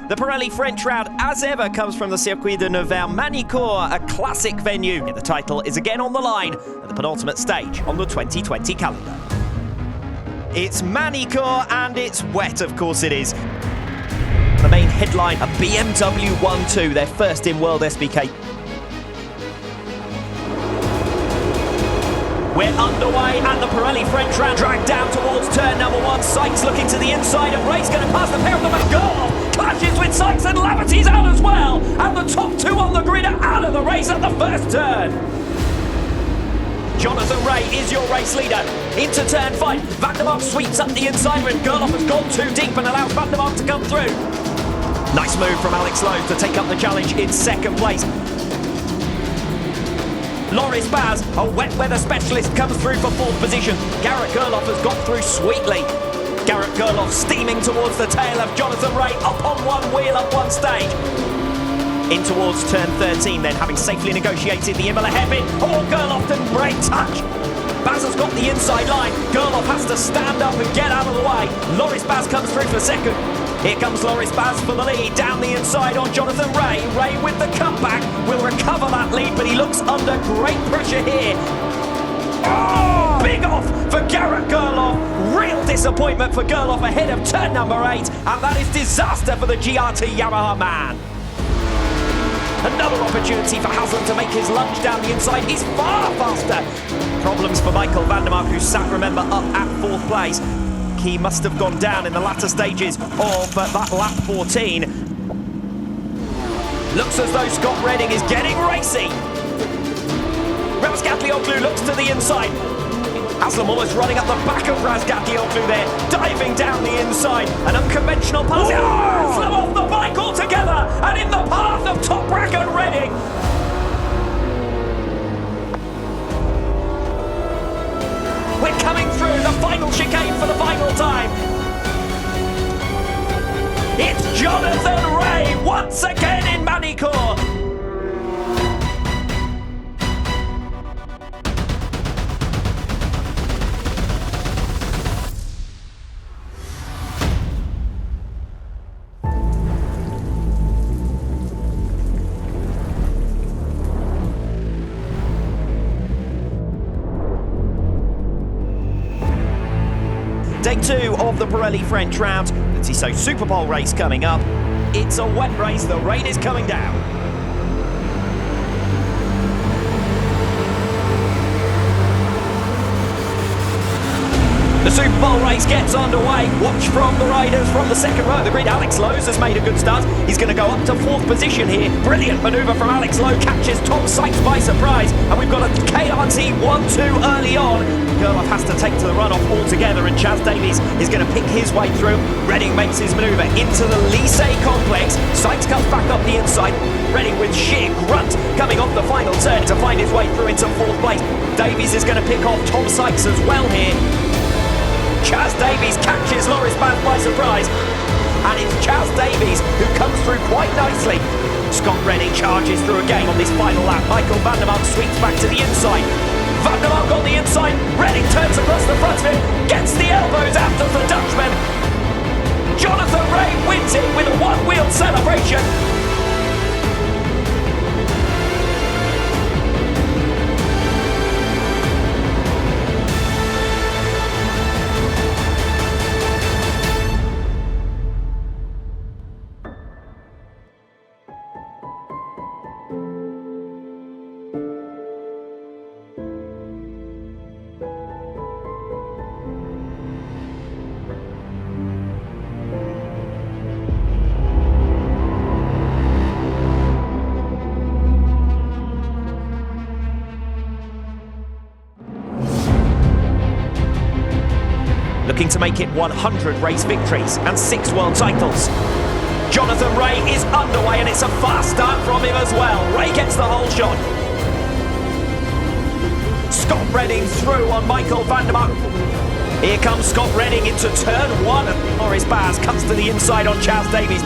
The Pirelli French round, as ever, comes from the Circuit de Nevers Magny-Cours, a classic venue. The title is again on the line at the penultimate stage on the 2020 calendar. It's Magny-Cours and it's wet, of course it is. The main headline, a BMW 1-2, their first in WorldSBK. We're underway and the Pirelli French round dragged down towards turn number 1. Sykes looking to the inside and Ray's going to pass the pair of them and Gerloff clashes with Sykes and Laverty's out as well. And the top two on the grid are out of the race at the first turn. Jonathan Ray is your race leader. Into turn 5, Van der Mark sweeps up the inside and Gerloff has gone too deep and allows Van der Mark to come through. Nice move from Alex Lowe to take up the challenge in second place. Loris Baz, a wet weather specialist, comes through for 4th position. Garrett Gerloff has got through sweetly. Garrett Gerloff steaming towards the tail of Jonathan Ray, up on one wheel at one stage. In towards turn 13 then, having safely negotiated the Imola hairpin. Oh, Gerloff didn't break touch. Baz has got the inside line. Gerloff has to stand up and get out of the way. Loris Baz comes through for 2nd. Here comes Loris Baz for the lead, down the inside on Jonathan Ray. Ray with the comeback will recover that lead, but he looks under great pressure here. Oh, big off for Garrett Gerloff. Real disappointment for Gerloff ahead of turn number 8, and that is disaster for the GRT Yamaha man. Another opportunity for Haslam to make his lunge down the inside. He's far faster. Problems for Michael van der Mark, who sat, remember, up at 4th place. He must have gone down in the latter stages of that lap 14. Looks as though Scott Redding is getting racy. Razgatlioglu looks to the inside. Haslam almost running up the back of Razgatlioglu there, diving down the inside. An unconventional pass. Haslam off the bike altogether and in the path of Toprak and Redding. We're coming through the final chicane for the final time. It's Jonathan Ray once again in Magny-Cours. Day 2 of the Pirelli French round. The Tissot Superpole race coming up. It's a wet race, the rain is coming down. The Superpole race gets underway. Watch from the riders from the 2nd row of the grid. Alex Lowe has made a good start. He's going to go up to 4th position here. Brilliant manoeuvre from Alex Lowe. Catches Tom Sykes by surprise. And we've got a KRT 1-2 early on. Gerloff has to take to the runoff altogether, and Chaz Davies is going to pick his way through. Redding makes his manoeuvre into the Lycée complex. Sykes comes back up the inside. Redding with sheer grunt coming off the final turn to find his way through into 4th place. Davies is going to pick off Tom Sykes as well here. Chaz Davies catches Loris Baz by surprise, and it's Chaz Davies who comes through quite nicely. Scott Redding charges through again on this final lap. Michael van der Mark sweeps back to the inside. Van der Mark on the inside. Redding turns across the front of him, gets the elbows out of the Dutchman. Jonathan Ray wins it with a one-wheel celebration. Looking to make it 100 race victories and 6 world titles. Jonathan Ray is underway and it's a fast start from him as well. Ray gets the whole shot. Scott Redding through on Michael van der Mark. Here comes Scott Redding into turn 1 and Loris Baz cuts to the inside on Chaz Davies.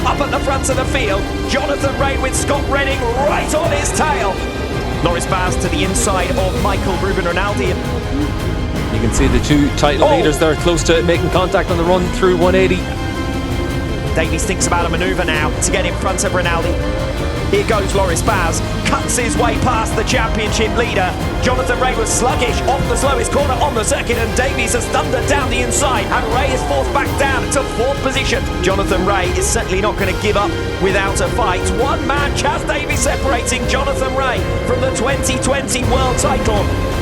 Up at the front of the field, Jonathan Ray with Scott Redding right on his tail. Loris Baz to the inside of Michael Ruben Rinaldi. You can see the two title leaders there close to making contact on the run through 180. Davies thinks about a manoeuvre now to get in front of Rinaldi. Here goes Loris Baz, cuts his way past the championship leader. Jonathan Rea was sluggish off the slowest corner on the circuit, and Davies has thundered down the inside, and Rea is forced back down to 4th position. Jonathan Rea is certainly not going to give up without a fight. One man, Chaz Davies, separating Jonathan Rea from the 2020 world title.